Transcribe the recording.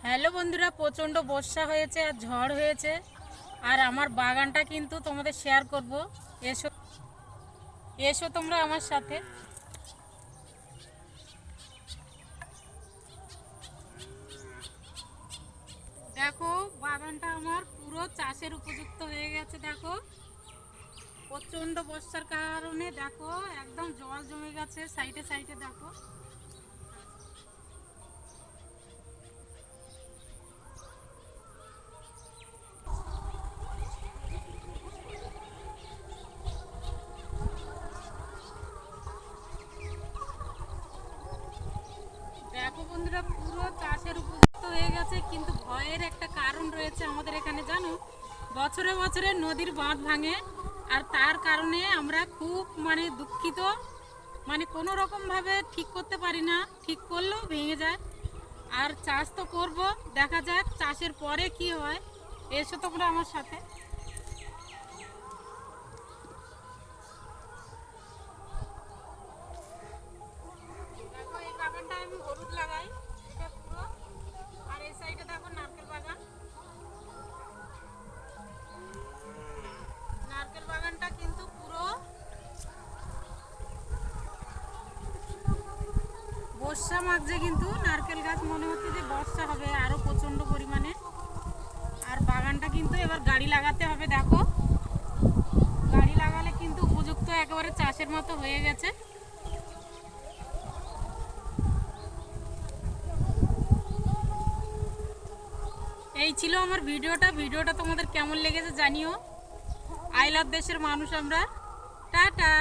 Hello বন্ধুরা, প্রচণ্ড বর্ষা হয়েছে আর ঝড় হয়েছে। আর আমার বাগানটা কিন্তু তোমাদের শেয়ার করব। এসো এসো তোমরা আমার সাথে। দেখো, বাগানটা আমার পুরো চাষের উপযুক্ত হয়ে গেছে। দেখো, প্রচণ্ড বর্ষার কারণে দেখো একদম জল জমে গেছে সাইডে সাইডে। দেখো, দেখো বন্ধুরা, পুরো চাষের উপযুক্ত হয়ে গেছে। কিন্তু ভয়ের একটা কারণ রয়েছে আমাদের এখানে, জানো, বছরে বছরে নদীর বাঁধ ভাঙে। আর তার কারণে আমরা খুব দুঃখিত। কোনো রকমভাবে ঠিক করতে পারি না, ঠিক করলেও ভেঙে যায়। আর চাষ তো করব, দেখা যাক চাষের পরে কি হয়। এসো তোমরা আমার সাথে। দেখো, এই বাগানটায় আমি হলুদ লাগাই, এটা পুরো। আর এই সাইডে দেখো নারকেল বাগান। নারকেল বাগানটা কিন্তু পুরো বর্ষা মাগছে, কিন্তু নারকেল গাছ মনে হচ্ছে যে বর্ষা হবে আরো প্রচন্ড পরিমাণে। আর বাগানটা কিন্তু এবার গাড়ি লাগাতে হবে। দেখো, গাড়ি লাগালে কিন্তু উপযুক্ত একেবারে চাষের মতো হয়ে গেছে। এই ছিল আমার ভিডিওটা তোমাদের কেমন লেগেছে জানিও। আই লাভ দেশের মানুষ আমরা। টাটা।